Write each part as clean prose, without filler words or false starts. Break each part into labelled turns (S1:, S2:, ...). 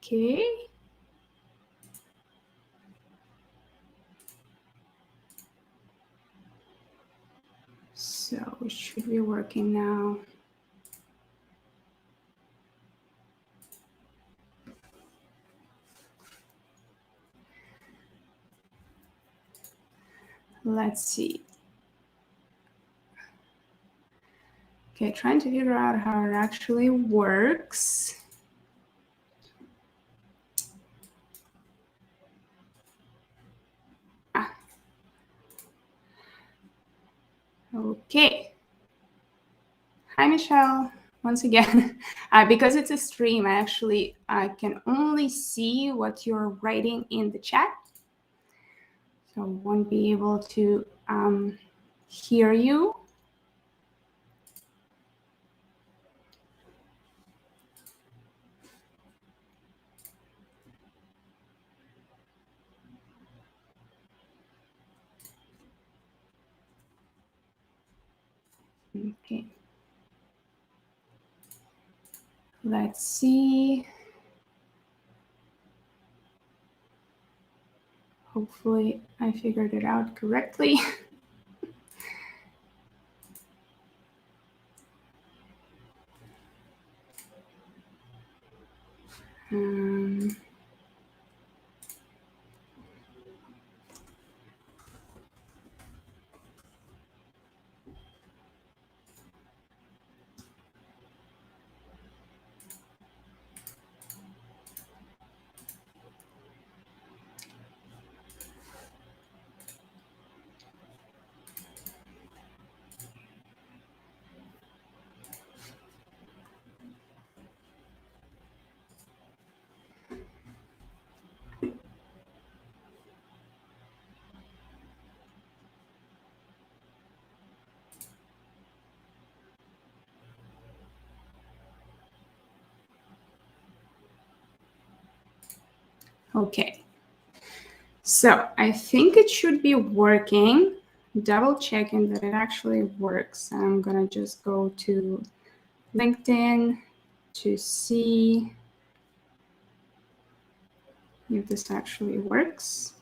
S1: Okay. So it should be working now. Let's see. Okay, trying to figure out how it actually works. Okay. Hi, Michelle. Once again, because it's a stream, I can only see what you're writing in the chat. So I won't be able to hear you. Okay. Let's see. Hopefully I figured it out correctly. Okay. So I think it should be working. Double checking that it actually works. I'm gonna just go to LinkedIn to see if this actually works.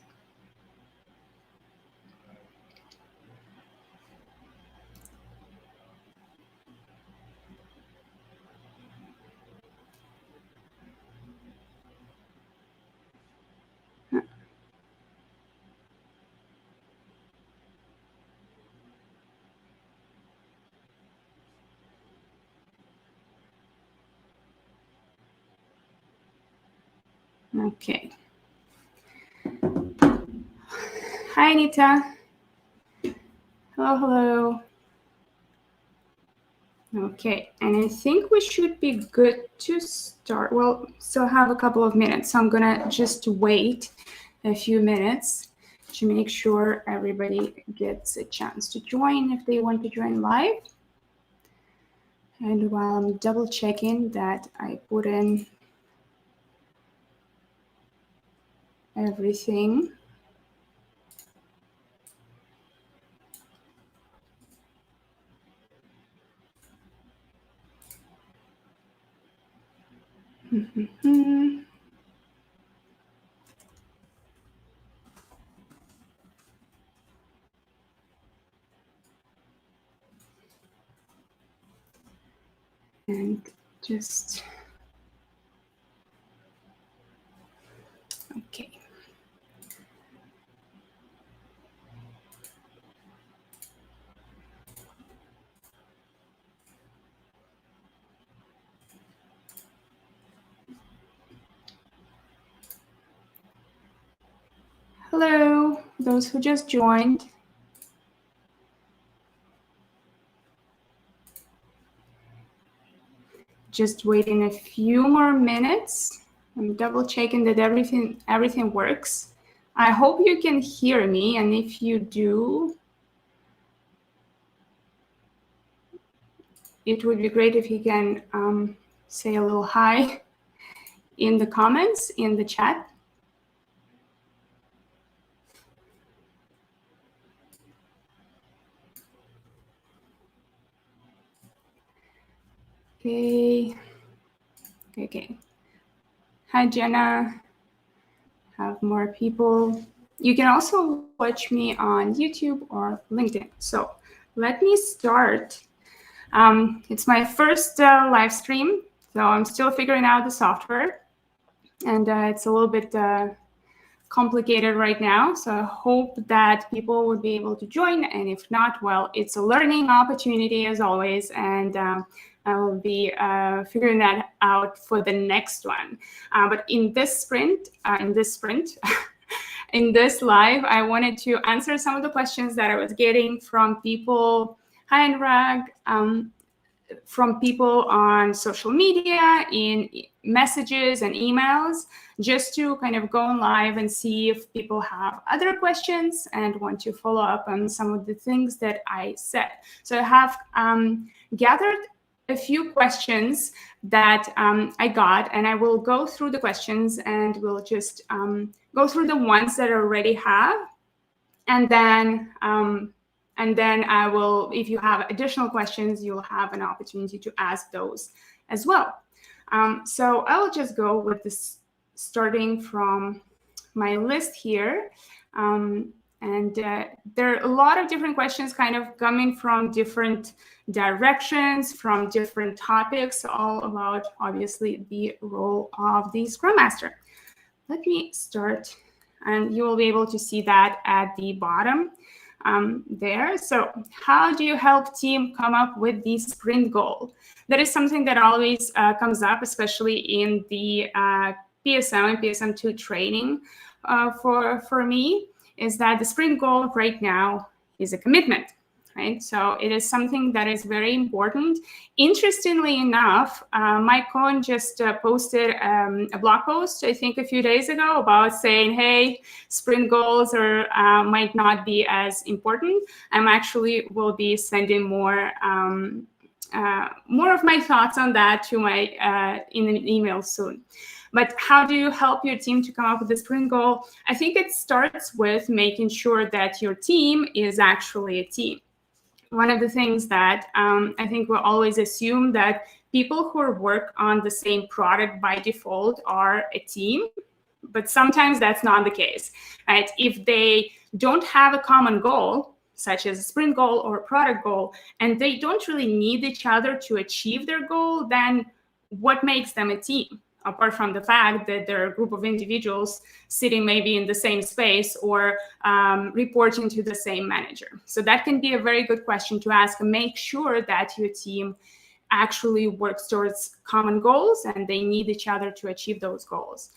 S1: Okay. Hi, Anita. Hello, hello. Okay, and I think we should be good to start. Well, still have a couple of minutes, so I'm gonna just wait a few minutes to make sure everybody gets a chance to join if they want to join live. And while I'm double checking that I put in everything. And just, okay. Hello, those who just joined. Just waiting a few more minutes. I'm double checking that everything works. I hope you can hear me, and if you do, it would be great if you can say a little hi in the comments, in the chat. Okay. Hi, Jenna. Have more people. You can also watch me on YouTube or LinkedIn. So let me start. It's my first live stream, so I'm still figuring out the software, and it's a little bit complicated right now. So I hope that people would be able to join, and if not, well, it's a learning opportunity as always, and I will be figuring that out for the next one. But in this sprint, in this live, I wanted to answer some of the questions that I was getting from people. Hi, Anurag. From people on social media, in messages and emails, just to kind of go on live and see if people have other questions and want to follow up on some of the things that I said. So I have gathered a few questions that I got, and I will go through the questions and we'll just go through the ones that I already have, and then I will, if you have additional questions, you'll have an opportunity to ask those as well. So I will just go with this, starting from my list here. And there are a lot of different questions kind of coming from different directions, from different topics, all about, obviously, the role of the Scrum Master. Let me start, and you will be able to see that at the bottom there. So how do you help team come up with the sprint goal? That is something that always comes up, especially in the PSM and PSM2 training for me, is that the sprint goal right now is a commitment, right? So it is something that is very important. Interestingly enough, Mike Cohen just posted a blog post, I think a few days ago, about saying, hey, sprint goals are might not be as important. I'm actually will be sending more of my thoughts on that to my in an email soon. But how do you help your team to come up with a sprint goal? I think it starts with making sure that your team is actually a team. One of the things that I think we'll always assume that people who work on the same product by default are a team, but sometimes that's not the case, right? If they don't have a common goal, such as a sprint goal or a product goal, and they don't really need each other to achieve their goal, then what makes them a team? Apart from the fact that they're a group of individuals sitting maybe in the same space or reporting to the same manager. So that can be a very good question to ask, and make sure that your team actually works towards common goals and they need each other to achieve those goals.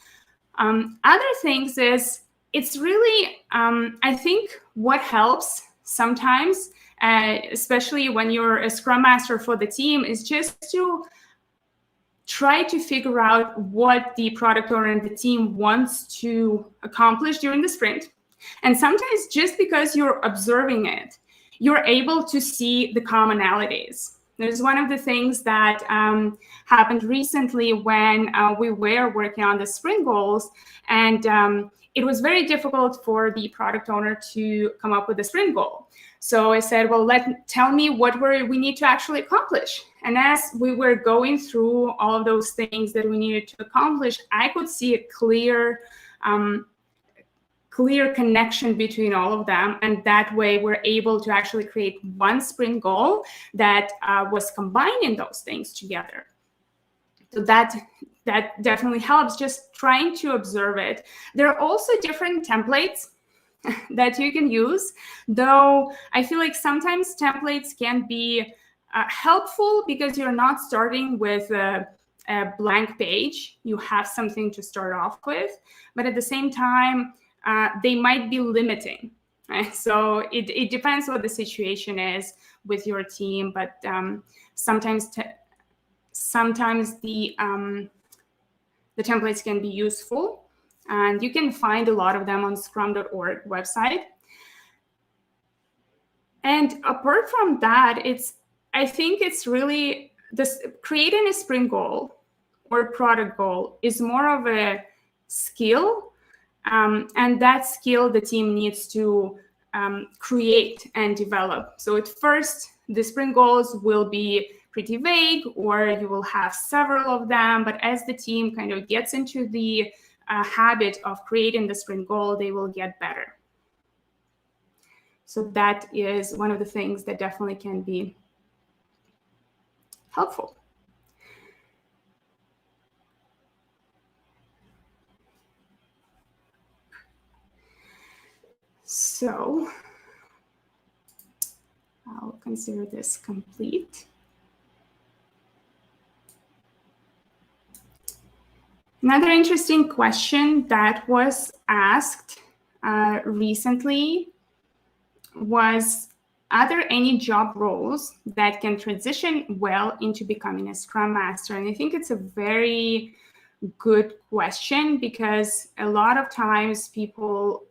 S1: Other things is, it's really, I think what helps sometimes, especially when you're a Scrum Master for the team, is just to try to figure out what the product owner and the team wants to accomplish during the sprint. And sometimes just because you're observing it, you're able to see the commonalities. There's one of the things that happened recently when we were working on the sprint goals, and it was very difficult for the product owner to come up with a sprint goal. So I said, well, tell me what we need to actually accomplish. And as we were going through all of those things that we needed to accomplish, I could see a clear connection between all of them. And that way we're able to actually create one sprint goal that was combining those things together. So that definitely helps, just trying to observe it. There are also different templates that you can use, though I feel like sometimes templates can be helpful because you're not starting with a blank page. You have something to start off with, but at the same time, they might be limiting, right? So it depends what the situation is with your team, but sometimes the templates can be useful, and you can find a lot of them on scrum.org website. And apart from that, I think it's really creating a sprint goal or product goal is more of a skill, and that skill the team needs to create and develop. So at first, the sprint goals will be pretty vague, or you will have several of them. But as the team kind of gets into the habit of creating the sprint goal, they will get better. So that is one of the things that definitely can be helpful. So I'll consider this complete. Another interesting question that was asked recently was, are there any job roles that can transition well into becoming a Scrum Master? And I think it's a very good question, because a lot of times people,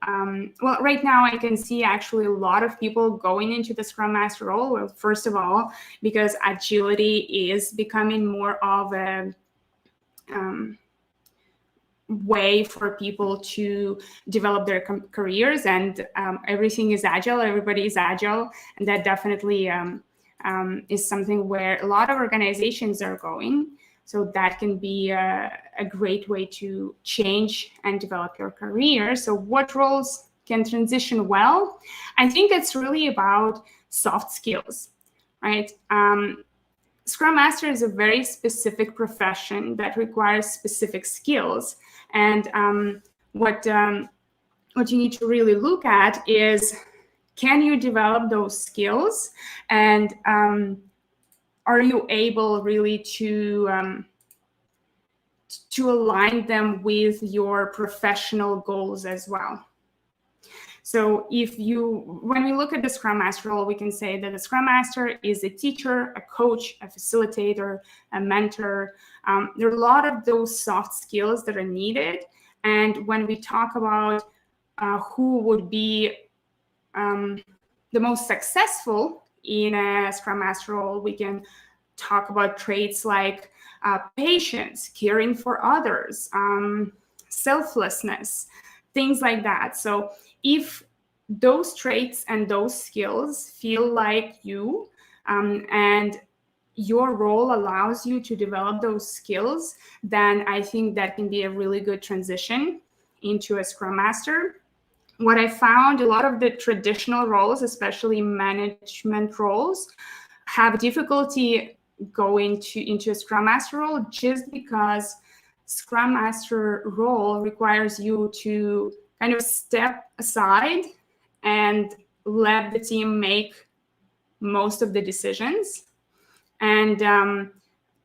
S1: well, right now I can see actually a lot of people going into the Scrum Master role. Well, first of all, because agility is becoming more of a way for people to develop their careers, and everything is agile, everybody is agile, and that definitely is something where a lot of organizations are going. So that can be a great way to change and develop your career. So what roles can transition well? I think it's really about soft skills, right? Scrum Master is a very specific profession that requires specific skills. And what you need to really look at is, can you develop those skills? And are you able really to align them with your professional goals as well? So when we look at the Scrum Master role, we can say that the Scrum Master is a teacher, a coach, a facilitator, a mentor. There are a lot of those soft skills that are needed. And when we talk about who would be the most successful in a Scrum Master role, we can talk about traits like patience, caring for others, selflessness, things like that. So if those traits and those skills feel like you, and your role allows you to develop those skills, then I think that can be a really good transition into a Scrum Master. What I found, a lot of the traditional roles, especially management roles, have difficulty going into a Scrum Master role, just because Scrum Master role requires you to kind of step aside and let the team make most of the decisions. And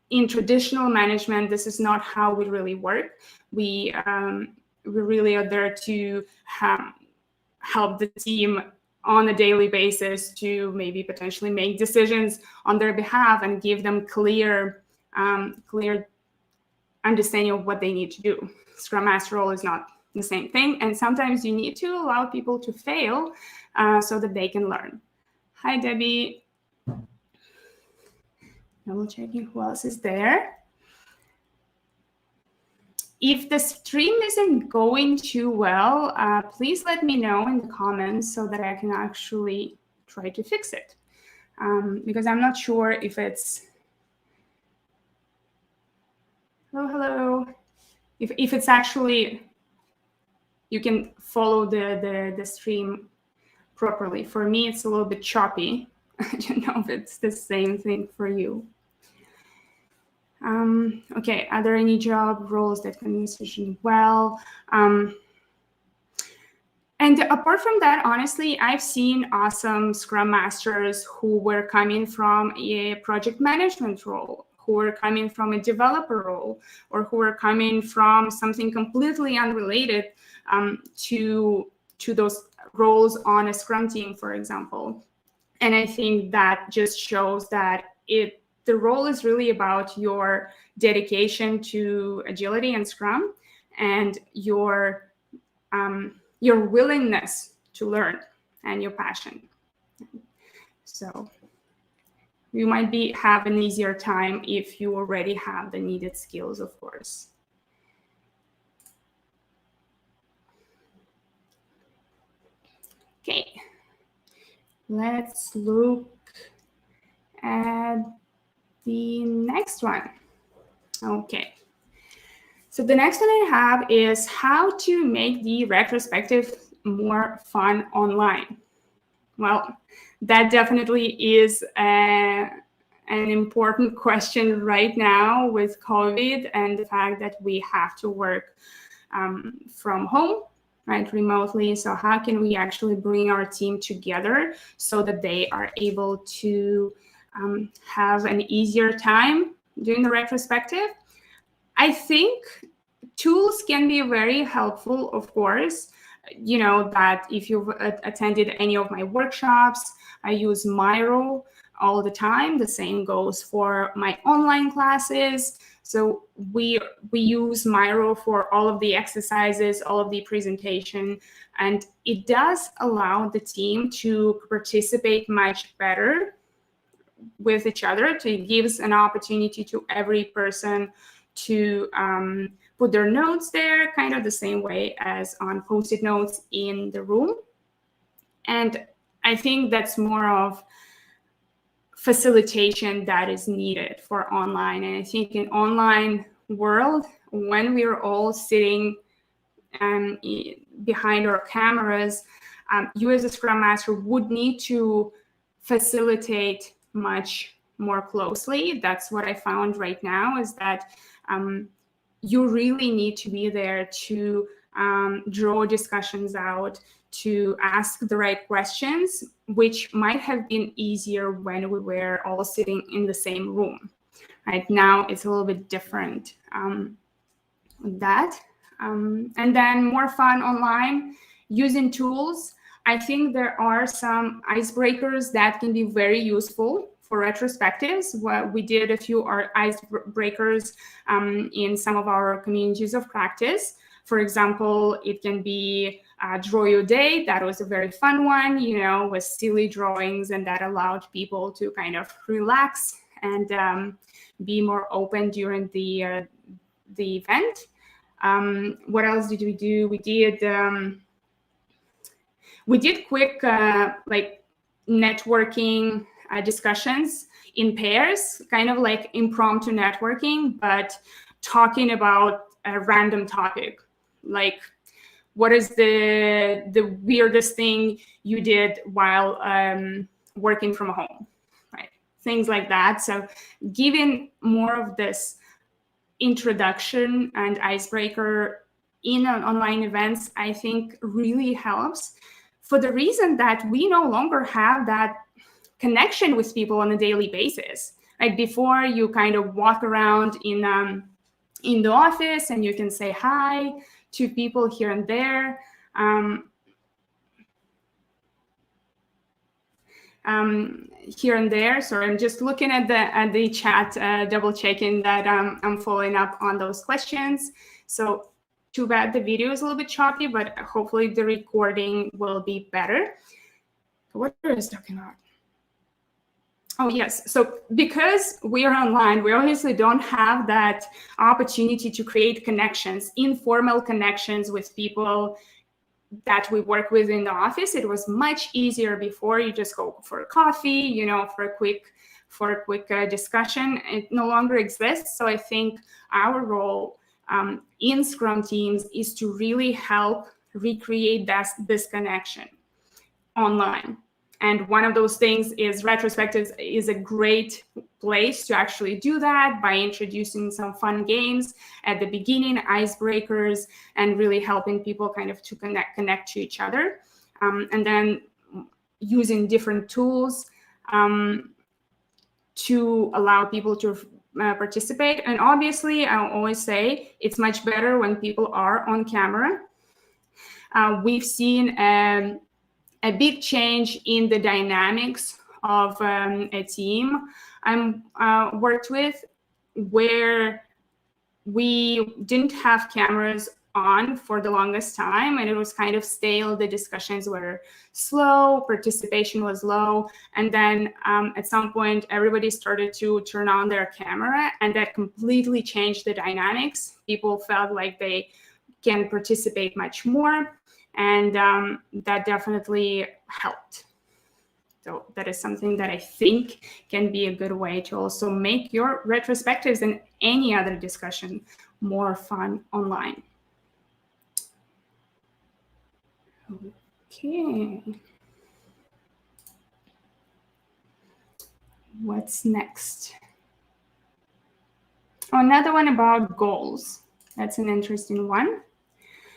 S1: in traditional management, this is not how we really work. We really are there to help the team on a daily basis to maybe potentially make decisions on their behalf and give them clear understanding of what they need to do. Scrum Master role is not the same thing, and sometimes you need to allow people to fail so that they can learn. Hi, Debbie. Double checking who else is there. If the stream isn't going too well, please let me know in the comments so that I can actually try to fix it. Because I'm not sure if it's... Hello. If it's actually, you can follow the stream properly. For me, it's a little bit choppy. I don't know if it's the same thing for you. Okay, are there any job roles that can transition well? And apart from that, honestly, I've seen awesome Scrum Masters who were coming from a project management role, who were coming from a developer role, or who were coming from something completely unrelated to those roles on a Scrum team, for example. And I think that just shows that the role is really about your dedication to agility and Scrum, and your willingness to learn and your passion. So you might have an easier time if you already have the needed skills, of course. Okay, let's look at the next one. Okay. So the next one I have is how to make the retrospective more fun online. Well, that definitely is an important question right now with COVID and the fact that we have to work from home, right, remotely. So how can we actually bring our team together so that they are able to have an easier time doing the retrospective? I think tools can be very helpful, of course. You know that if you've attended any of my workshops, I use Miro all the time. The same goes for my online classes. So we use Miro for all of the exercises, all of the presentation, and it does allow the team to participate much better with each other. It gives an opportunity to every person to put their notes there, kind of the same way as on Post-it notes in the room. And I think that's more of facilitation that is needed for online. And I think in online world, when we are all sitting behind our cameras, you as a Scrum Master would need to facilitate much more closely. That's what I found right now, is that you really need to be there to draw discussions out, to ask the right questions, which might have been easier when we were all sitting in the same room. Right now, it's a little bit different with that. And then more fun online, using tools. I think there are some icebreakers that can be very useful for retrospectives. Well, we did a few icebreakers in some of our communities of practice. For example, it can be Draw Your Day. That was a very fun one, you know, with silly drawings, and that allowed people to kind of relax and be more open during the event. What else did we do? We did quick like networking discussions in pairs, kind of like impromptu networking, but talking about a random topic, like what is the weirdest thing you did while working from home, right? Things like that. So giving more of this introduction and icebreaker in online events, I think really helps, for the reason that we no longer have that connection with people on a daily basis. Like before, you kind of walk around in the office and you can say hi to people here and there. Here and there. So I'm just looking at the chat, double checking that I'm following up on those questions. So too bad the video is a little bit choppy, but hopefully the recording will be better. What are we talking about? Oh, yes. So because we are online, we obviously don't have that opportunity to create connections, informal connections with people that we work with in the office. It was much easier before. You just go for a coffee, you know, for a quick discussion. It no longer exists. So I think our role in Scrum teams is to really help recreate this connection online. And one of those things is retrospectives is a great place to actually do that by introducing some fun games at the beginning, icebreakers, and really helping people kind of to connect to each other. And then using different tools to allow people to participate. And obviously, I always say it's much better when people are on camera. We've seen a big change in the dynamics of a team I'm worked with, where we didn't have cameras on for the longest time, and it was kind of stale. The discussions were slow, participation was low, and then at some point everybody started to turn on their camera, and that completely changed the dynamics. People felt like they can participate much more, and that definitely helped. So that is something that I think can be a good way to also make your retrospectives and any other discussion more fun online. Okay. What's next? Oh, another one about goals. That's an interesting one.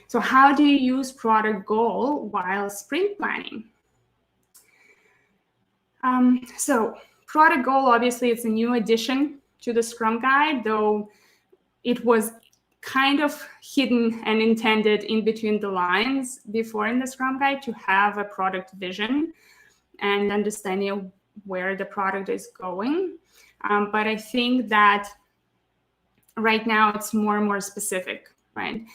S1: So how do you use product goal while sprint planning? So product goal, obviously, it's a new addition to the Scrum Guide, though it was kind of hidden and intended in between the lines before in the Scrum Guide to have a product vision and understanding of where the product is going. But I think that right now it's more and more specific, right?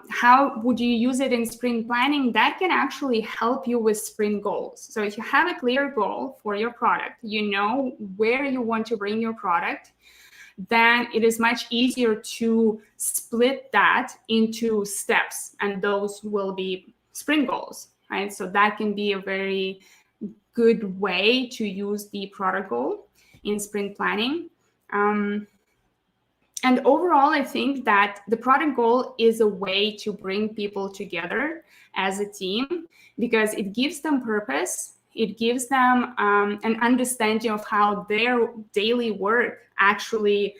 S1: How would you use it in sprint planning? That can actually help you with sprint goals. So if you have a clear goal for your product, you know where you want to bring your product, then it is much easier to split that into steps, and those will be sprint goals, right? So that can be a very good way to use the product goal in sprint planning. And overall, I think that the product goal is a way to bring people together as a team because it gives them purpose. It gives them an understanding of how their daily work actually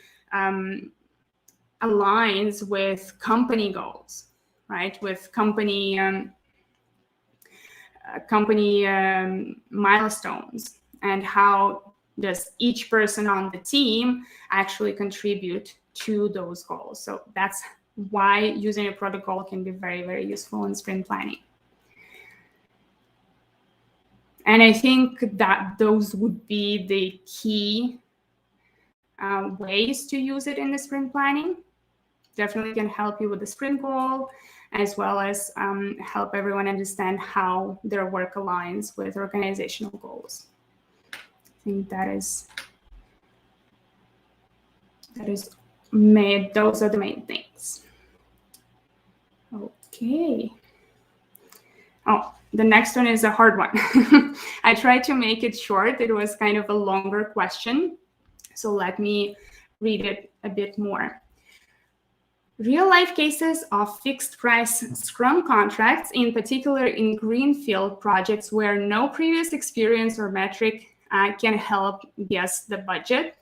S1: aligns with company goals, right? With company milestones, and how does each person on the team actually contribute to those goals. So that's why using a product goal can be very, very useful in sprint planning. And I think that those would be the key ways to use it in the sprint planning. Definitely can help you with the sprint goal, as well as help everyone understand how their work aligns with organizational goals. I think those are the main things. Okay. Oh, the next one is a hard one. I tried to make it short. It was kind of a longer question. So let me read it a bit more. Real-life cases of fixed-price Scrum contracts, in particular in greenfield projects where no previous experience or metric can help guess the budget.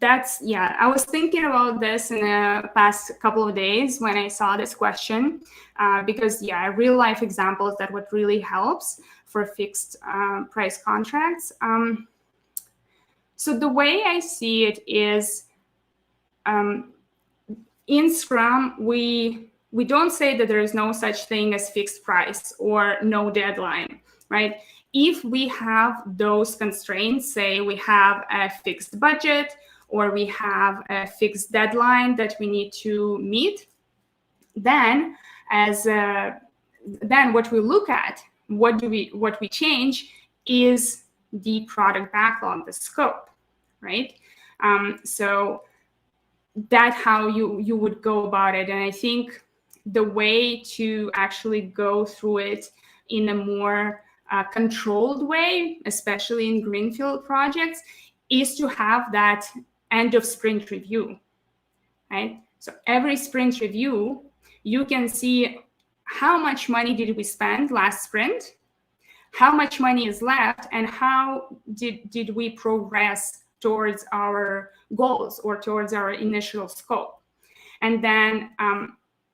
S1: I was thinking about this in the past couple of days when I saw this question, because real-life examples, that what really helps for fixed price contracts. So the way I see it is, in Scrum, we don't say that there is no such thing as fixed price or no deadline, right? If we have those constraints, say we have a fixed budget or we have a fixed deadline that we need to meet, then what we look at, what we change is the product backlog, the scope, right? So that's how you would go about it. And I think the way to actually go through it in a more controlled way, especially in greenfield projects, is to have that end of sprint review, right? So every sprint review, you can see how much money did we spend last sprint, how much money is left, and how did we progress towards our goals or towards our initial scope. And then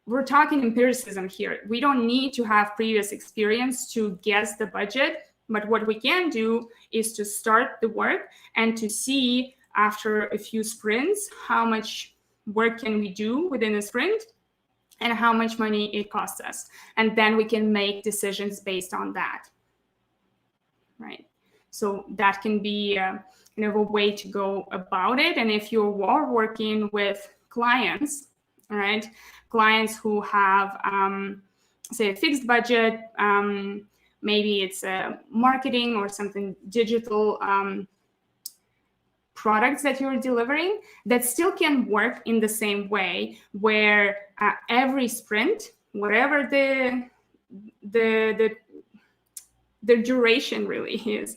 S1: we're talking empiricism here. We don't need to have previous experience to guess the budget, but what we can do is to start the work and to see after a few sprints how much work can we do within a sprint and how much money it costs us. And then we can make decisions based on that, right? So that can be kind of a way to go about it. And if you are working with clients, all right, clients who have, say, a fixed budget, maybe it's a marketing or something digital products that you're delivering, that still can work in the same way, where every sprint, whatever the the duration really is.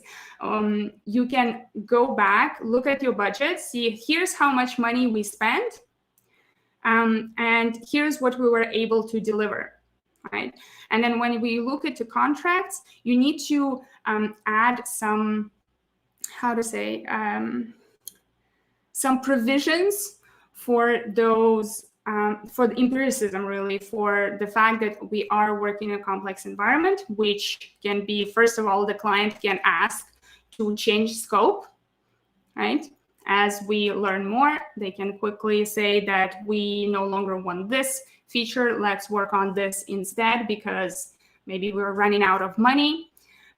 S1: You can go back, look at your budget, see here's how much money we spent, and here's what we were able to deliver, right? And then when we look at the contracts, you need to add some, how to say, some provisions for those, for the empiricism, really, for the fact that we are working in a complex environment, which can be, first of all, the client can ask to change scope, right? As we learn more, they can quickly say that we no longer want this feature, let's work on this instead, because maybe we're running out of money.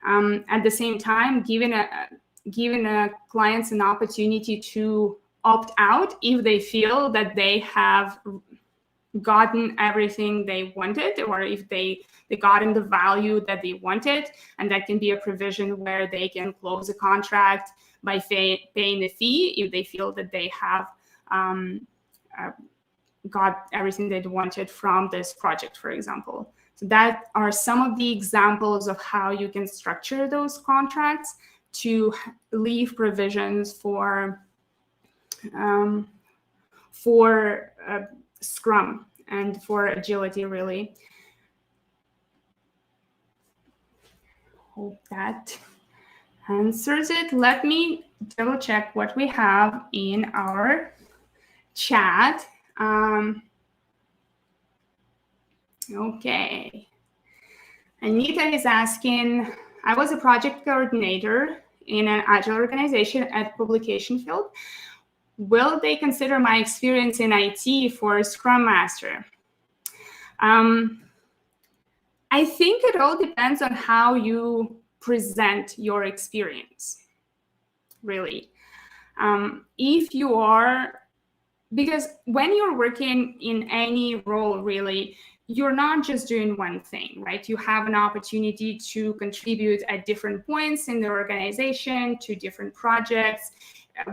S1: At the same time, giving a clients an opportunity to opt out if they feel that they have gotten everything they wanted, or if they gotten the value that they wanted. And that can be a provision where they can close a contract by paying a fee if they feel that they have got everything they wanted from this project, for example. So that are some of the examples of how you can structure those contracts to leave provisions for Scrum and for agility, really. Hope that answers it. Let me double check what we have in our chat. Okay. Anita is asking, I was a project coordinator in an agile organization at Publication Field. Will they consider my experience in IT for Scrum Master? I think it all depends on how you present your experience, really. If you are, because when you're working in any role, really, you're not just doing one thing, right? You have an opportunity to contribute at different points in the organization to different projects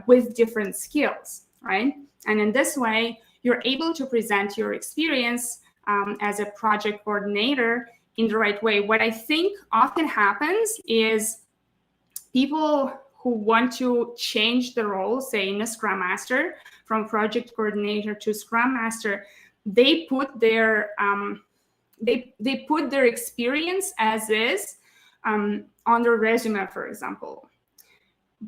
S1: with different skills, right? And in this way, you're able to present your experience as a project coordinator in the right way. What I think often happens is people who want to change the role, say in a Scrum Master, from project coordinator to Scrum Master, they put their they put their experience as is on their resume, for example.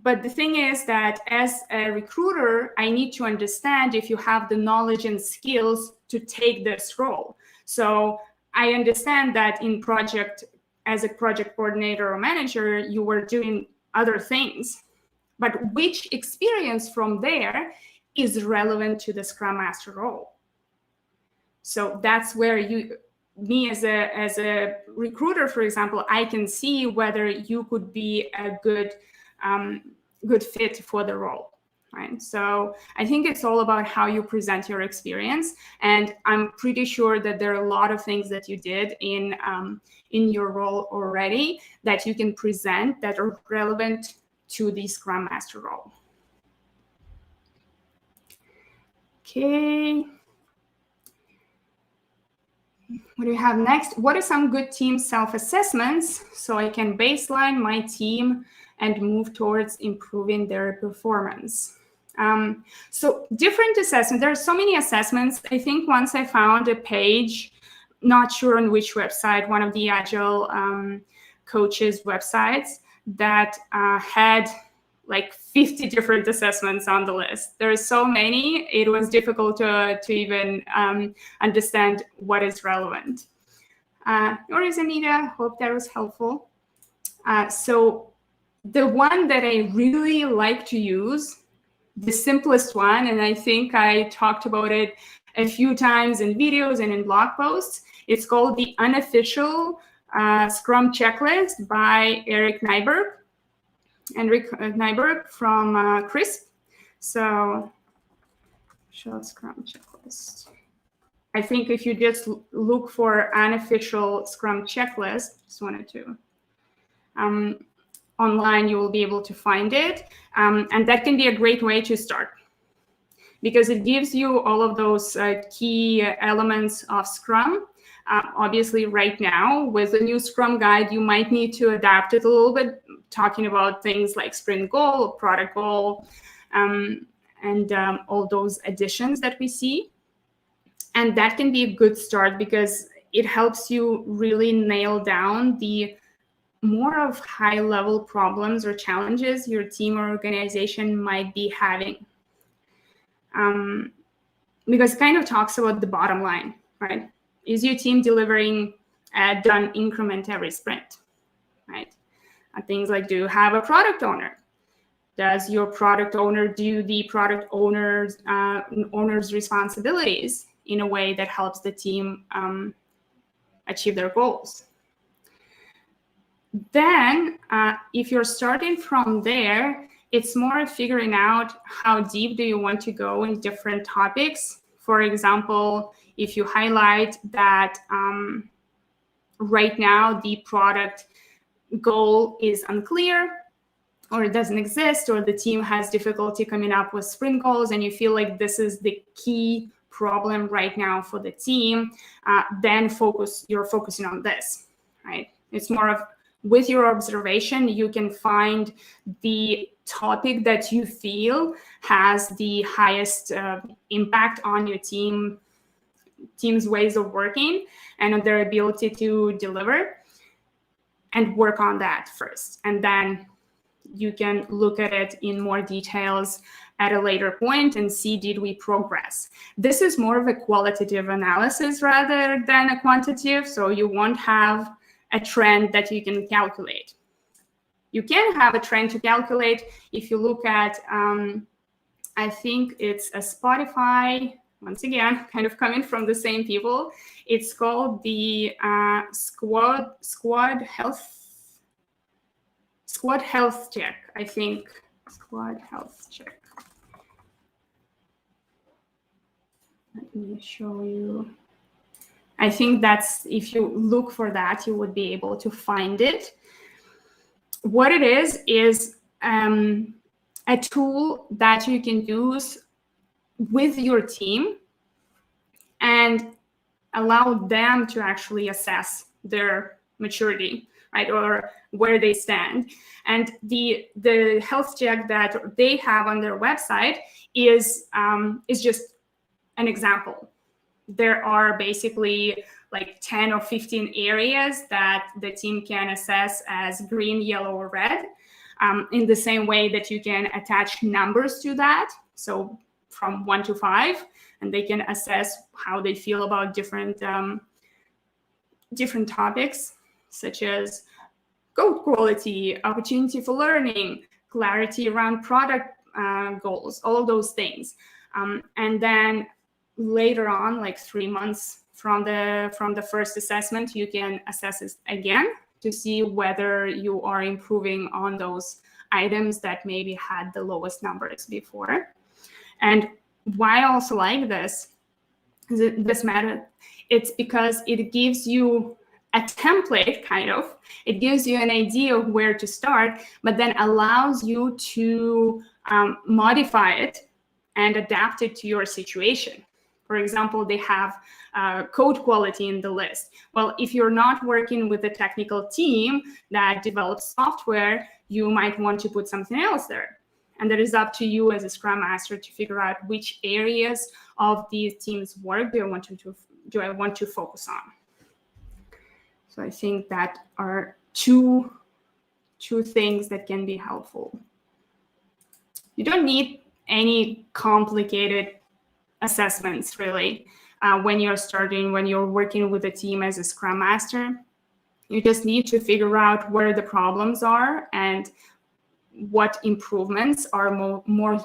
S1: But the thing is that as a recruiter, I need to understand if you have the knowledge and skills to take this role. So I understand that in project, as a project coordinator or manager, you were doing other things, but which experience from there is relevant to the Scrum Master role? So that's where me as a recruiter, for example, I can see whether you could be a good fit for the role, right? So I think it's all about how you present your experience, and I'm pretty sure that there are a lot of things that you did in your role already that you can present that are relevant to the Scrum Master role. Okay. What do we have next? What are some good team self-assessments so I can baseline my team and move towards improving their performance? So different assessments. There are so many assessments. I think once I found a page, not sure on which website, one of the Agile coaches' websites, that had like 50 different assessments on the list. There are so many, it was difficult to even understand what is relevant. Or is Anita, hope that was helpful. So the one that I really like to use, the simplest one, and I think I talked about it a few times in videos and in blog posts, it's called the Unofficial Scrum Checklist by Eric Nyberg. Enric Nyberg from CRISP. So, show Scrum checklist. I think if you just look for unofficial Scrum checklist, just wanted to, online, you will be able to find it. And that can be a great way to start, because it gives you all of those key elements of Scrum Obviously, right now, with the new Scrum Guide, you might need to adapt it a little bit, talking about things like sprint goal, product goal, and all those additions that we see. And that can be a good start because it helps you really nail down the more of high-level problems or challenges your team or organization might be having. Because it kind of talks about the bottom line, right? Is your team delivering a done increment every sprint, right? And things like, do you have a product owner? Does your product owner do the product owner's responsibilities in a way that helps the team achieve their goals? Then, if you're starting from there, it's more figuring out how deep do you want to go in different topics. For example, if you highlight that right now the product goal is unclear, or it doesn't exist, or the team has difficulty coming up with sprint goals, and you feel like this is the key problem right now for the team, then you're focusing on this, right? It's more of, with your observation, you can find the topic that you feel has the highest impact on your team's ways of working and on their ability to deliver, and work on that first. And then you can look at it in more details at a later point and see, did we progress? This is more of a qualitative analysis rather than a quantitative, so you won't have a trend that you can calculate. You can have a trend to calculate if you look at, I think it's a Spotify, once again, kind of coming from the same people. It's called the Squad Health Check, I think. Squad Health Check. Let me show you. I think that's, if you look for that, you would be able to find it. What it is a tool that you can use with your team and allow them to actually assess their maturity, right, or where they stand. And the health check that they have on their website is just an example. There are basically like 10 or 15 areas that the team can assess as green, yellow, or red, in the same way that you can attach numbers to that. So from 1 to 5, and they can assess how they feel about different topics, such as code quality, opportunity for learning, clarity around product goals, all of those things. And then later on, like 3 months from the first assessment, you can assess it again to see whether you are improving on those items that maybe had the lowest numbers before. And why I also like this method, it's because it gives you a template, kind of. It gives you an idea of where to start, but then allows you to modify it and adapt it to your situation. For example, they have code quality in the list. Well, if you're not working with a technical team that develops software, you might want to put something else there. And that is up to you as a Scrum Master to figure out which areas of these teams' work do I want to focus on. So I think that are two things that can be helpful. You don't need any complicated assessments, really, when you're working with a team as a Scrum Master. You just need to figure out where the problems are and what improvements are more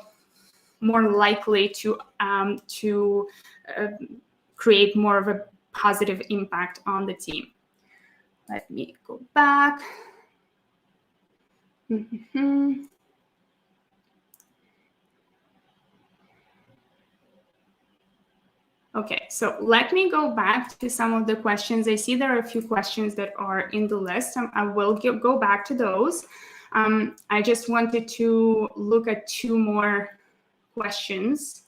S1: likely to create more of a positive impact on the team. Let me go back. Okay, so let me go back to some of the questions. I see there are a few questions that are in the list. I will go back to those. I just wanted to look at 2 more questions.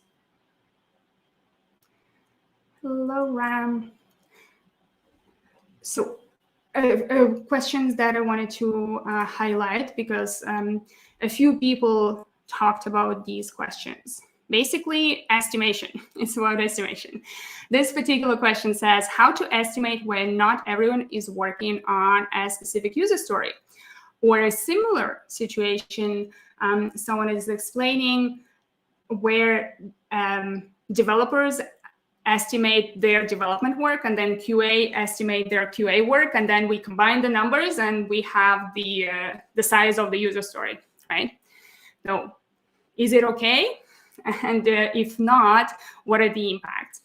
S1: Hello, Ram. So questions that I wanted to highlight, because a few people talked about these questions. Basically, estimation. It's about estimation. This particular question says how to estimate when not everyone is working on a specific user story. Or a similar situation, someone is explaining where developers estimate their development work, and then QA estimate their QA work, and then we combine the numbers and we have the size of the user story, right? So is it okay? And if not, what are the impacts?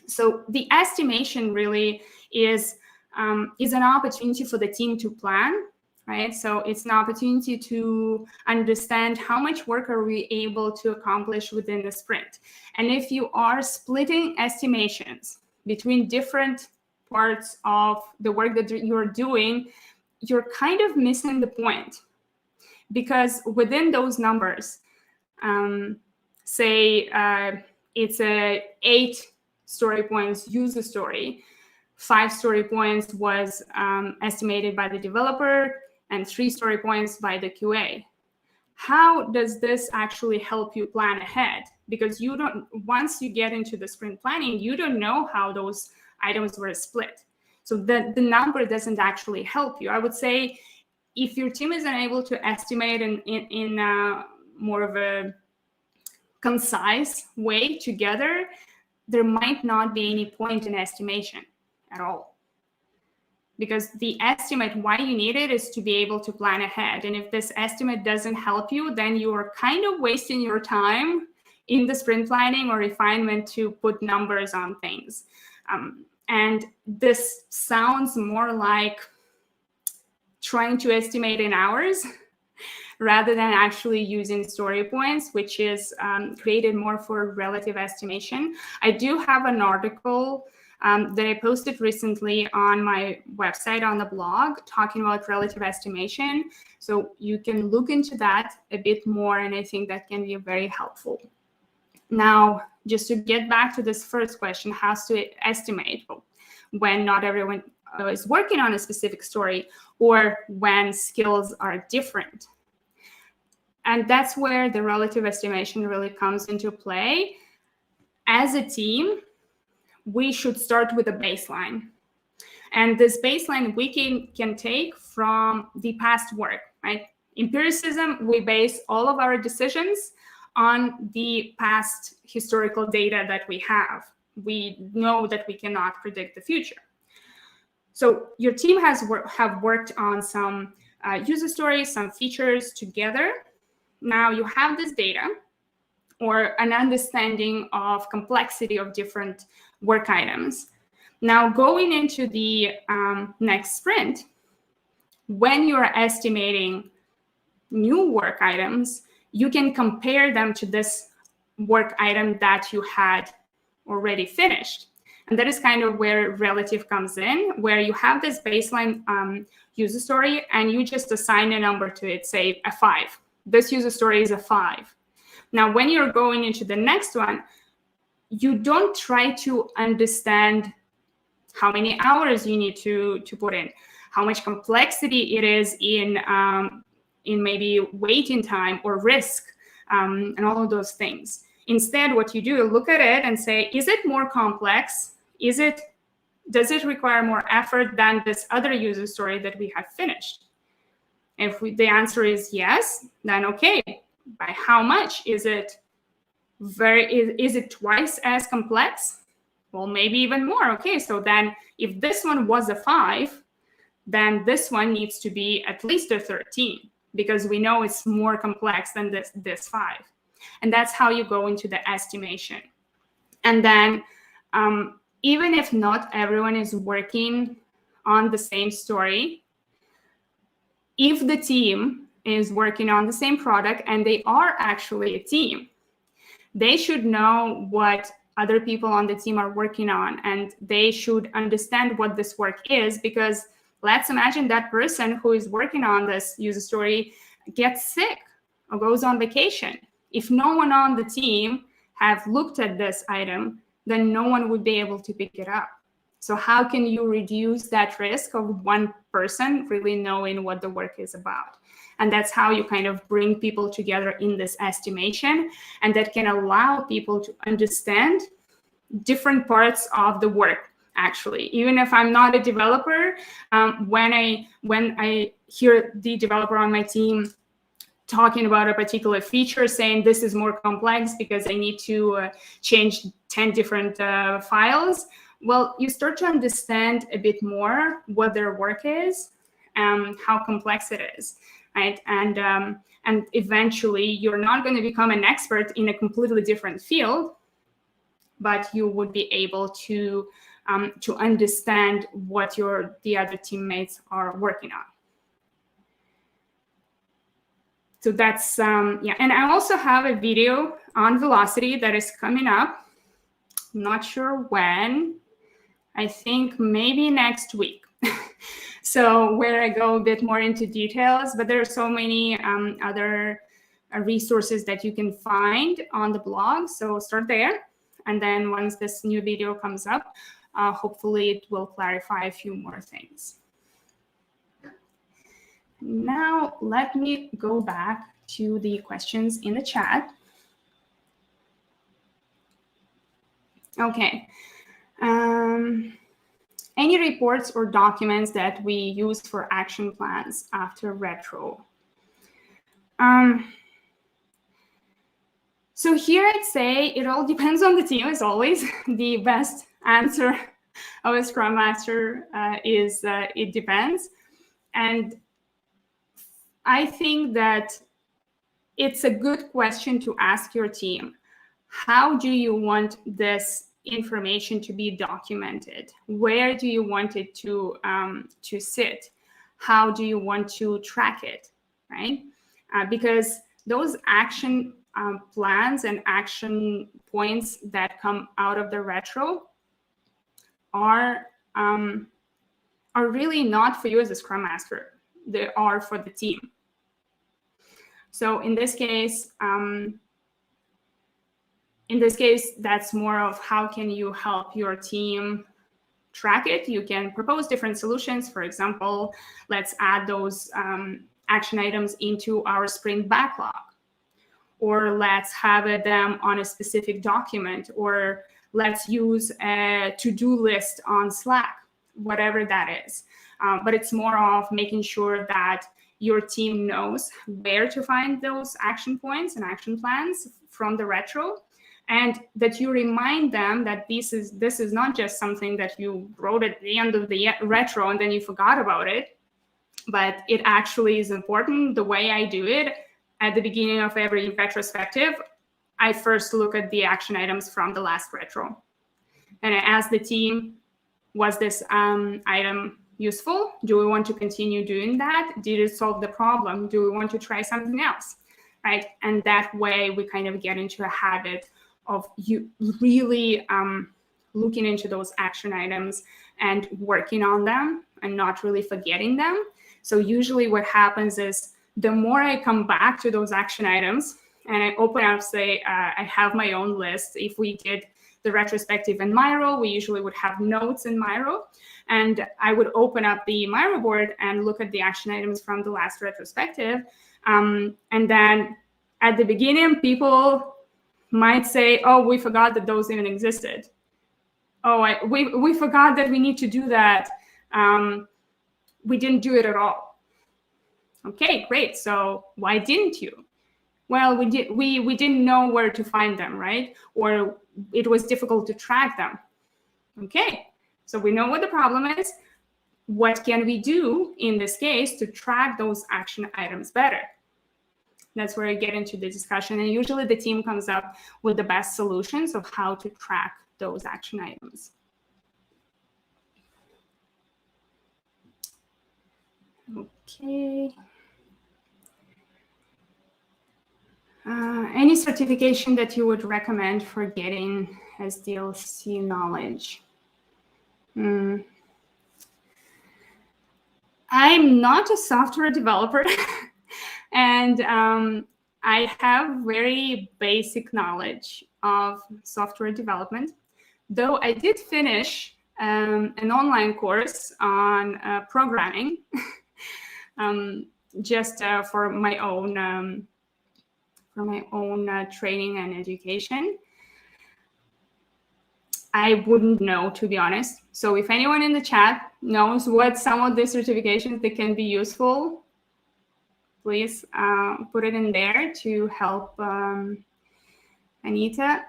S1: So the estimation really is an opportunity for the team to plan, right? So it's an opportunity to understand how much work are we able to accomplish within the sprint. And if you are splitting estimations between different parts of the work that you're doing, you're kind of missing the point. Because within those numbers, say it's a 8 story points user story, 5 story points was estimated by the developer, and 3 story points by the QA. How does this actually help you plan ahead? Because you don't, once you get into the sprint planning, you don't know how those items were split. So the number doesn't actually help you. I would say if your team is unable to estimate in more of a concise way together, there might not be any point in estimation at all. Because the estimate, why you need it, is to be able to plan ahead. And if this estimate doesn't help you, then you are kind of wasting your time in the sprint planning or refinement to put numbers on things. And this sounds more like trying to estimate in hours rather than actually using story points, which is created more for relative estimation. I do have an article that I posted recently on my website on the blog talking about relative estimation. So you can look into that a bit more, and I think that can be very helpful. Now, just to get back to this first question, how to estimate when not everyone is working on a specific story or when skills are different. And that's where the relative estimation really comes into play. As a team, we should start with a baseline. And this baseline we can take from the past work, right? Empiricism, we base all of our decisions on the past historical data that we have. We know that we cannot predict the future. So your team have worked on some user stories, some features together. Now you have this data or an understanding of complexity of different work items. Now going into the next sprint, when you're estimating new work items, you can compare them to this work item that you had already finished. And that is kind of where relative comes in, where you have this baseline user story and you just assign a number to it, say a 5. This user story is a 5. Now, when you're going into the next one, you don't try to understand how many hours you need to put in, how much complexity it is in maybe waiting time or risk, and all of those things. Instead, what you do, look at it and say, is it more complex? Does it require more effort than this other user story that we have finished? If the answer is yes, then okay. By how much? Is it twice as complex? Well, maybe even more. Okay, so then if this one was a 5, then this one needs to be at least a 13 because we know it's more complex than this 5. And that's how you go into the estimation. And then even if not everyone is working on the same story, if the team is working on the same product and they are actually a team, they should know what other people on the team are working on, and they should understand what this work is, because let's imagine that person who is working on this user story gets sick or goes on vacation. If no one on the team have looked at this item, then no one would be able to pick it up. So how can you reduce that risk of one person really knowing what the work is about? And that's how you kind of bring people together in this estimation, and that can allow people to understand different parts of the work. Actually, even if I'm not a developer, when I hear the developer on my team talking about a particular feature, saying this is more complex because I need to change 10 different files, well, you start to understand a bit more what their work is, how complex it is, right? And eventually, you're not going to become an expert in a completely different field, but you would be able to understand what the other teammates are working on. So that's, yeah. And I also have a video on velocity that is coming up. I'm not sure when. I think maybe next week. So where I go a bit more into details, but there are so many other resources that you can find on the blog. So start there. And then once this new video comes up, hopefully it will clarify a few more things. Now, let me go back to the questions in the chat. Okay. Any reports or documents that we use for action plans after retro? So here I'd say it all depends on the team, as always. The best answer of a Scrum Master is it depends. And I think that it's a good question to ask your team. How do you want this information to be documented? Where do you want it to sit? How do you want to track it, right? Because those action plans and action points that come out of the retro are really not for you as a Scrum Master. They are for the team. So in this case, that's more of how can you help your team track it. You can propose different solutions. For example, let's add those action items into our sprint backlog, or let's have them on a specific document, or let's use a to-do list on Slack, whatever that is. But it's more of making sure that your team knows where to find those action points and action plans from the retro, and that you remind them that this is not just something that you wrote at the end of the retro and then you forgot about it, but it actually is important. The way I do it at the beginning of every retrospective, I first look at the action items from the last retro, and I ask the team, was this item useful? Do we want to continue doing that? Did it solve the problem? Do we want to try something else, right? And that way we kind of get into a habit of you really looking into those action items and working on them and not really forgetting them. So usually what happens is the more I come back to those action items and I open up, say, I have my own list. If we did the retrospective in Miro, we usually would have notes in Miro. And I would open up the Miro board and look at the action items from the last retrospective. And then at the beginning, people might say, oh, we forgot that those even existed. Oh, we forgot that we need to do that. We didn't do it at all. Okay, great. So why didn't you? Well, we didn't know where to find them, right? Or it was difficult to track them. Okay, so we know what the problem is. What can we do in this case to track those action items better? That's where I get into the discussion. And usually the team comes up with the best solutions of how to track those action items. Okay. Any certification that you would recommend for getting SDLC knowledge? I'm not a software developer, and I have very basic knowledge of software development, though I did finish an online course on programming, just for my own training and education. I wouldn't know, to be honest. So if anyone in the chat knows what some of the certifications that can be useful, please put it in there to help Anita.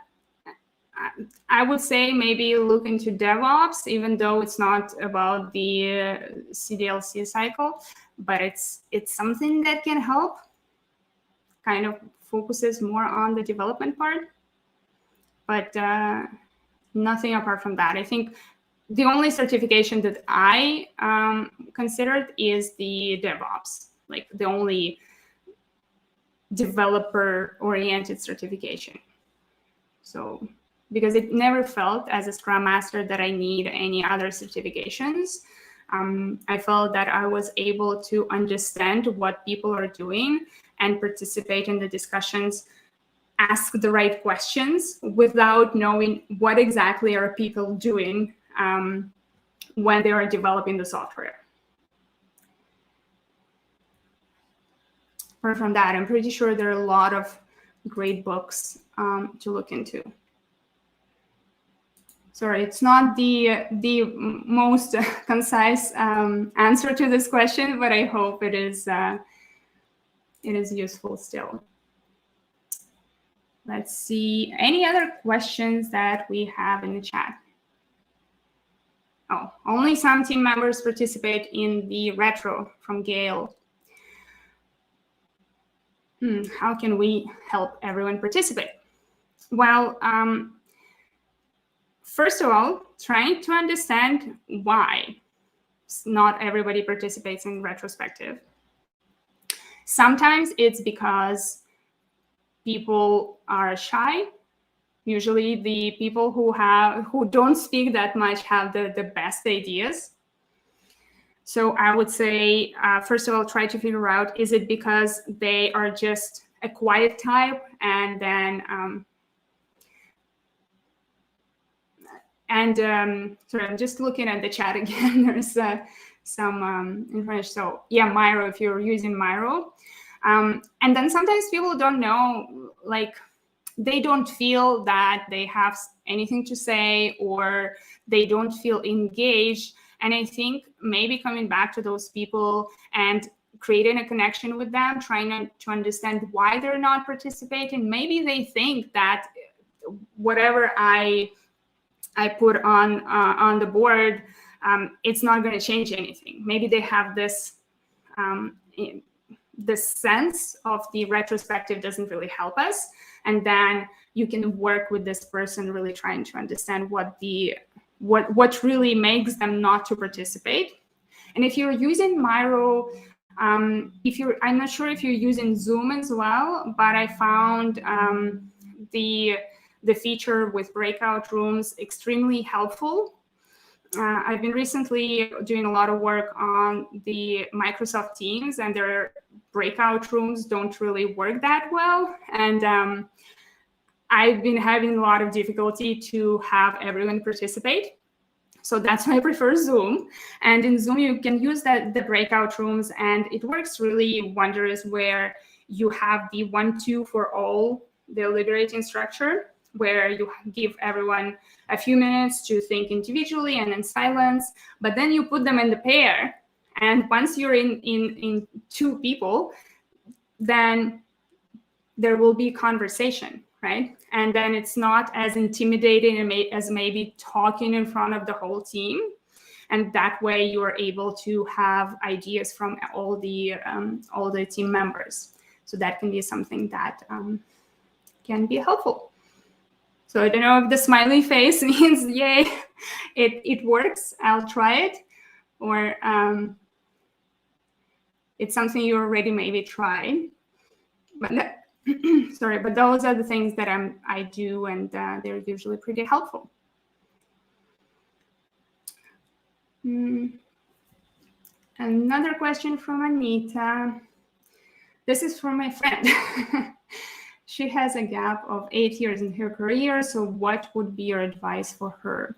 S1: I would say maybe look into DevOps, even though it's not about the CDLC cycle, but it's something that can help. Kind of focuses more on the development part, but nothing apart from that. I think the only certification that I considered is the DevOps, like the only developer-oriented certification. So, because it never felt as a Scrum Master that I need any other certifications. I felt that I was able to understand what people are doing and participate in the discussions, ask the right questions without knowing what exactly are people doing when they are developing the software. Apart from that, I'm pretty sure there are a lot of great books to look into. Sorry, it's not the most concise answer to this question, but I hope it is useful still. Let's see, any other questions that we have in the chat? Oh, only some team members participate in the retro from Gail. How can we help everyone participate? Well, first of all, trying to understand why not everybody participates in retrospective. Sometimes it's because people are shy. Usually the people who don't speak that much have the best ideas. So I would say, first of all, try to figure out, is it because they are just a quiet type? And then, sorry, I'm just looking at the chat again. There's some information. So yeah, Miro, if you're using Miro. And then sometimes people don't know, like, they don't feel that they have anything to say, or they don't feel engaged. And I think maybe coming back to those people and creating a connection with them, trying to understand why they're not participating. Maybe they think that whatever I put on the board, it's not going to change anything. Maybe they have this sense of the retrospective doesn't really help us, and then you can work with this person, really trying to understand what really makes them not to participate. And if you're using Miro, I'm not sure if you're using Zoom as well, but I found the feature with breakout rooms extremely helpful. I've been recently doing a lot of work on the Microsoft Teams, and their breakout rooms don't really work that well. And I've been having a lot of difficulty to have everyone participate. So that's why I prefer Zoom. And in Zoom, you can use the breakout rooms, and it works really wondrous, where you have the 1-2 for all deliberating structure, where you give everyone a few minutes to think individually and in silence, but then you put them in the pair. And once you're in 2 people, then there will be conversation, right? And then it's not as intimidating as maybe talking in front of the whole team. And that way you are able to have ideas from all the team members. So that can be something that can be helpful. So I don't know if the smiley face means, yay, it works, I'll try it, or it's something you already maybe tried. But sorry, but those are the things that I do, and they're usually pretty helpful. Another question from Anita. This is from my friend. She has a gap of 8 years in her career, so what would be your advice for her?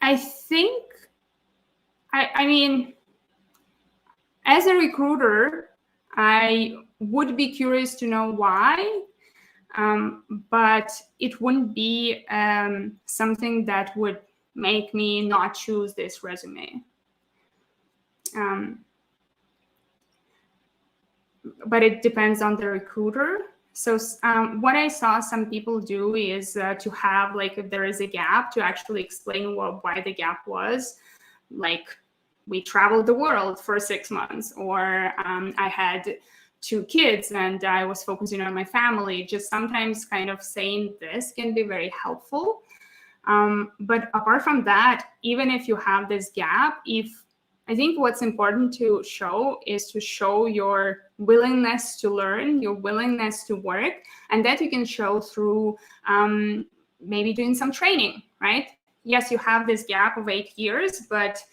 S1: I think, I mean, as a recruiter, I would be curious to know why, but it wouldn't be something that would make me not choose this resume. But it depends on the recruiter. So what I saw some people do is to have, like, if there is a gap, to actually explain why the gap was. Like, we traveled the world for 6 months, or I had 2 kids and I was focusing on my family. Just sometimes kind of saying this can be very helpful. But apart from that, even if you have this gap, I think what's important to show is to show your willingness to learn, your willingness to work, and that you can show through maybe doing some training, right? Yes, you have this gap of 8 years, but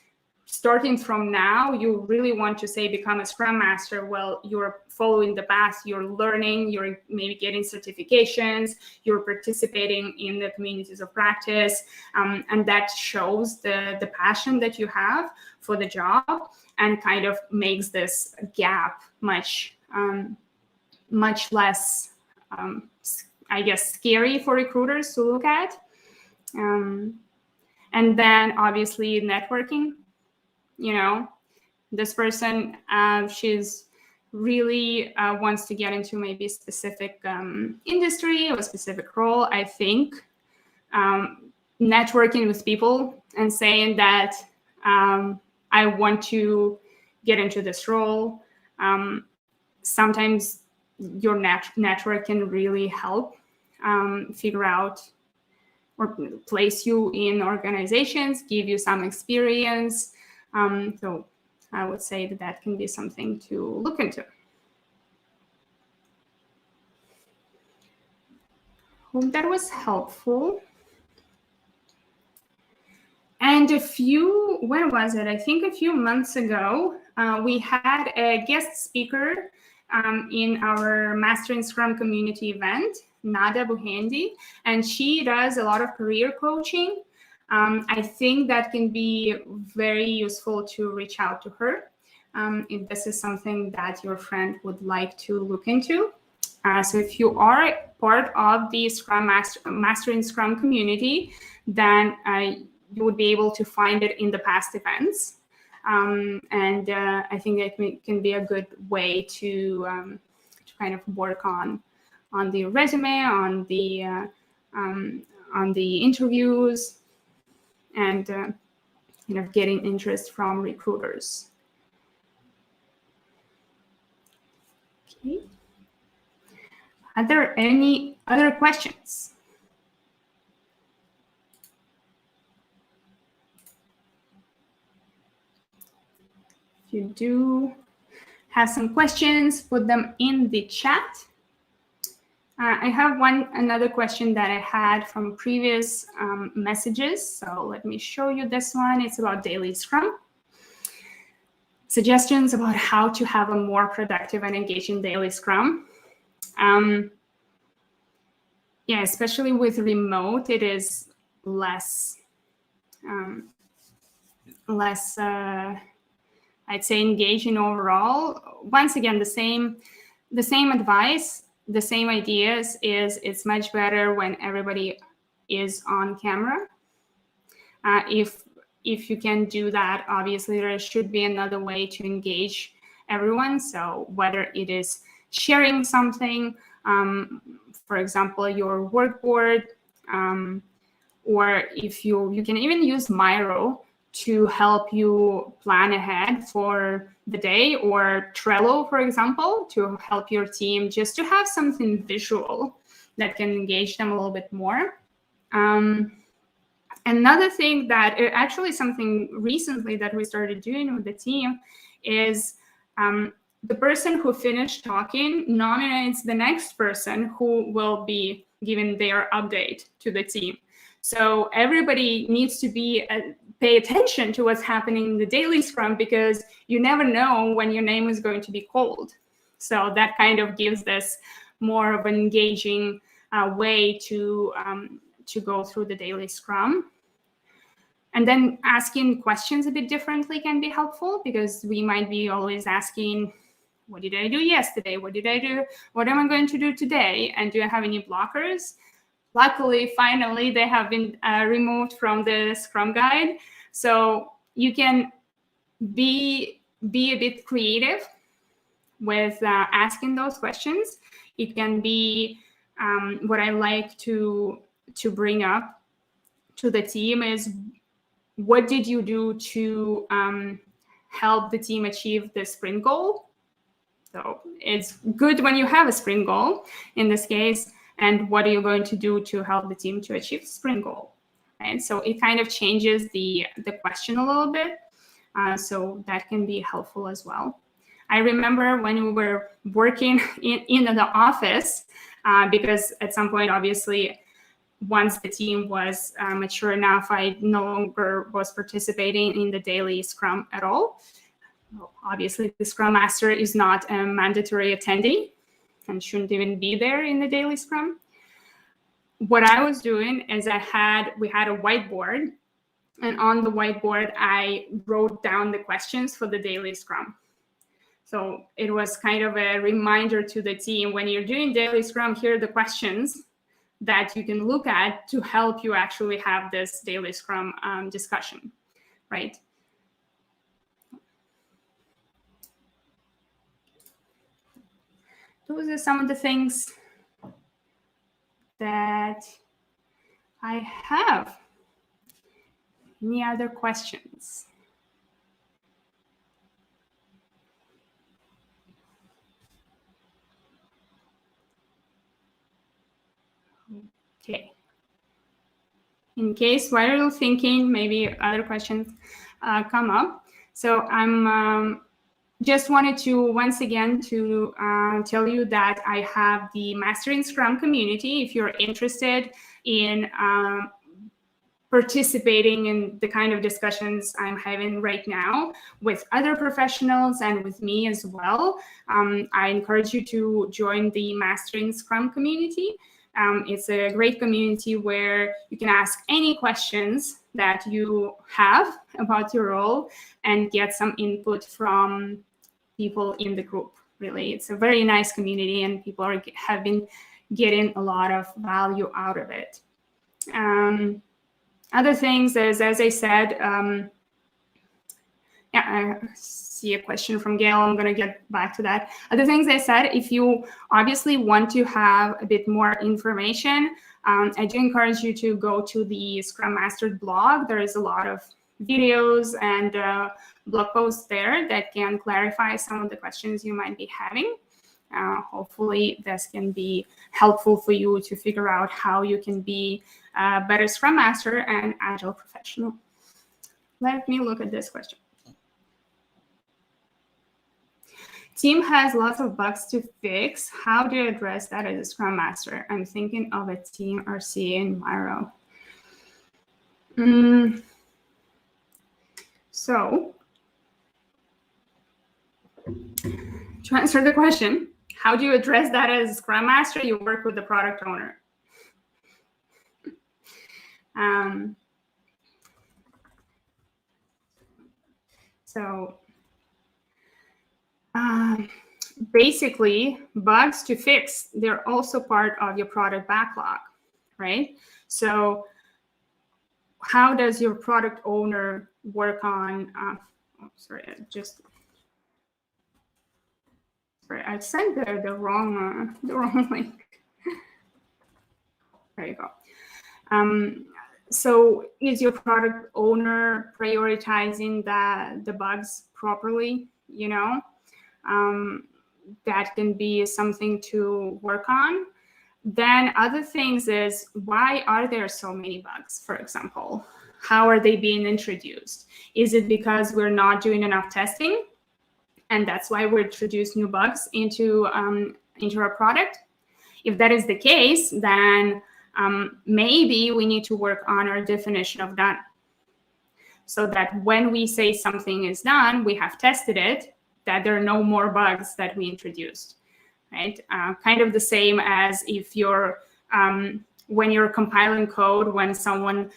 S1: starting from now, you really want to say become a Scrum Master. Well, you're following the path, you're learning, you're maybe getting certifications, you're participating in the communities of practice, and that shows the passion that you have for the job, and kind of makes this gap much less, I guess, scary for recruiters to look at. And then obviously networking. This person, she's really wants to get into maybe a specific industry or a specific role. I think networking with people and saying that I want to get into this role, sometimes your network can really help figure out or place you in organizations, give you some experience. So I would say that can be something to look into. Hope that was helpful. And when was it? I think a few months ago, we had a guest speaker in our Mastering Scrum community event, Nada Buhendi, and she does a lot of career coaching. I think that can be very useful to reach out to her if this is something that your friend would like to look into. So if you are part of the Scrum Mastering Scrum community, then you would be able to find it in the past events. And I think it can be a good way to kind of work on the resume, on the interviews, and getting interest from recruiters. Okay. Are there any other questions? If you do have some questions, put them in the chat. I have another question that I had from previous messages. So let me show you this one. It's about daily Scrum. Suggestions about how to have a more productive and engaging daily Scrum. Yeah, especially with remote, it is less, I'd say, engaging overall. Once again, the same advice, the same ideas is it's much better when everybody is on camera. If you can do that, obviously there should be another way to engage everyone. So whether it is sharing something, for example, your work board, or if you can even use Miro to help you plan ahead for the day, or Trello, for example, to help your team just to have something visual that can engage them a little bit more. Another thing that actually something recently that we started doing with the team is the person who finished talking nominates the next person who will be giving their update to the team. So everybody needs to pay attention to what's happening in the daily Scrum, because you never know when your name is going to be called. So that kind of gives this more of an engaging way to go through the daily Scrum. And then asking questions a bit differently can be helpful, because we might be always asking, what did I do yesterday? What did I do? What am I going to do today? And do I have any blockers? Luckily, finally, they have been removed from the Scrum Guide. So you can be a bit creative with asking those questions. It can be what I like to bring up to the team is, what did you do to help the team achieve the sprint goal? So it's good when you have a sprint goal in this case, and what are you going to do to help the team to achieve the sprint goal? And so it kind of changes the question a little bit. So that can be helpful as well. I remember when we were working in the office, because at some point, obviously, once the team was mature enough, I no longer was participating in the daily Scrum at all. Well, obviously, the Scrum Master is not a mandatory attendee and shouldn't even be there in the daily Scrum. What I was doing is we had a whiteboard, and on the whiteboard, I wrote down the questions for the daily Scrum. So it was kind of a reminder to the team, when you're doing daily Scrum, here are the questions that you can look at to help you actually have this daily Scrum discussion, right? Those are some of the things that I have. Any other questions? Okay. In case while you're thinking, maybe other questions come up. So I'm just wanted to once again to tell you that I have the Mastering Scrum community. If you're interested in participating in the kind of discussions I'm having right now with other professionals and with me as well, I encourage you to join the Mastering Scrum community. It's a great community where you can ask any questions that you have about your role and get some input from people in the group. Really, it's a very nice community, and people have been getting a lot of value out of it. Other things is, as I said, I see a question from Gail. I'm going to get back to that. Other things I said, if you obviously want to have a bit more information, I do encourage you to go to the Scrum Mastered blog. There is a lot of videos and blog posts there that can clarify some of the questions you might be having. Hopefully this can be helpful for you to figure out how you can be a better Scrum Master and Agile professional. Let me look at this question. Team has lots of bugs to fix. How do you address that as a Scrum Master? I'm thinking of a team RC in Miro. So, to answer the question, how do you address that as a Scrum Master? You work with the product owner. Basically, bugs to fix, they're also part of your product backlog, right? So how does your product owner work on, I sent the wrong link. There you go. So is your product owner prioritizing the bugs properly? You know, that can be something to work on. Then other things is, why are there so many bugs, for example? How are they being introduced? Is it because we're not doing enough testing, and that's why we introduce new bugs into our product? If that is the case, then maybe we need to work on our definition of done, so that when we say something is done, we have tested it, that there are no more bugs that we introduced, right? Kind of the same as if you're when you're compiling code, when someone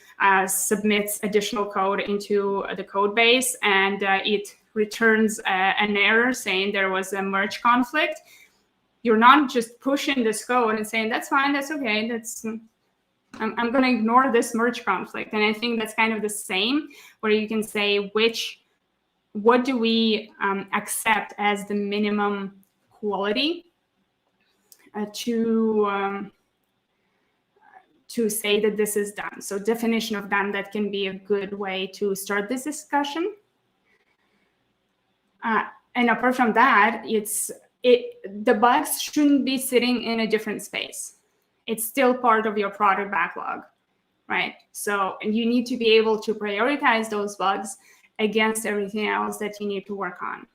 S1: submits additional code into the code base and it returns an error saying there was a merge conflict, you're not just pushing this code and saying, that's fine, that's okay, I'm going to ignore this merge conflict. And I think that's kind of the same, where you can say what do we accept as the minimum quality to say that this is done. So definition of done, that can be a good way to start this discussion. And apart from that, the bugs shouldn't be sitting in a different space. It's still part of your product backlog, right? So you need to be able to prioritize those bugs against everything else that you need to work on.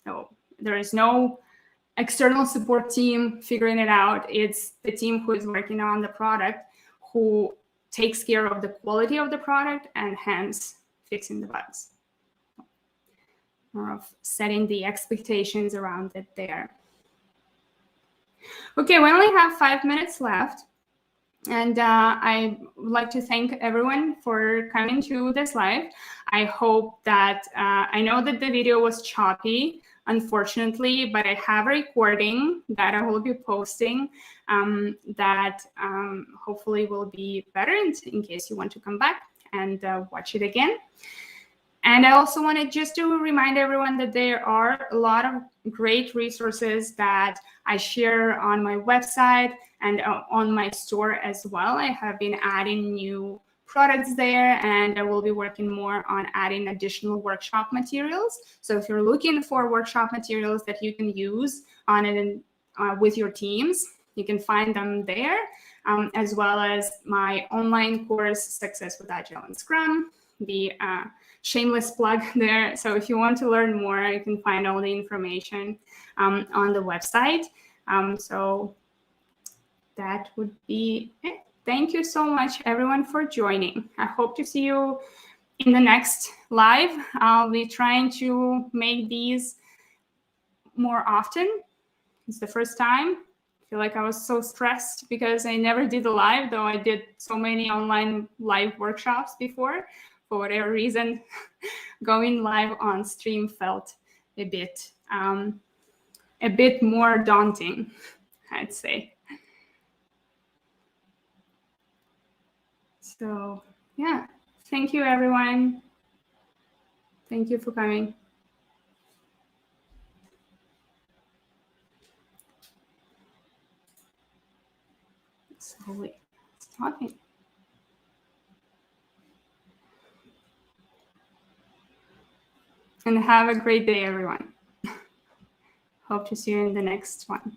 S1: So there is no external support team figuring it out. It's the team who is working on the product who takes care of the quality of the product and hence fixing the bugs. More of setting the expectations around it there. Okay, we only have 5 minutes left. And I would like to thank everyone for coming to this live. I hope that, I know that the video was choppy, unfortunately, but I have a recording that I will be posting that hopefully will be better in case you want to come back and watch it again. And I also wanted just to remind everyone that there are a lot of great resources that I share on my website and on my store as well. I have been adding new products there, and I will be working more on adding additional workshop materials. So if you're looking for workshop materials that you can use on it with your teams, you can find them there, as well as my online course, Success with Agile and Scrum, the shameless plug there. So if you want to learn more, you can find all the information on the website. So that would be it. Thank you so much, everyone, for joining. I hope to see you in the next live. I'll be trying to make these more often. It's the first time. I feel like I was so stressed because I never did a live, though I did so many online live workshops before. For whatever reason, going live on stream felt a bit more daunting, I'd say. So yeah, thank you, everyone. Thank you for coming. Slowly talking. And have a great day, everyone. Hope to see you in the next one.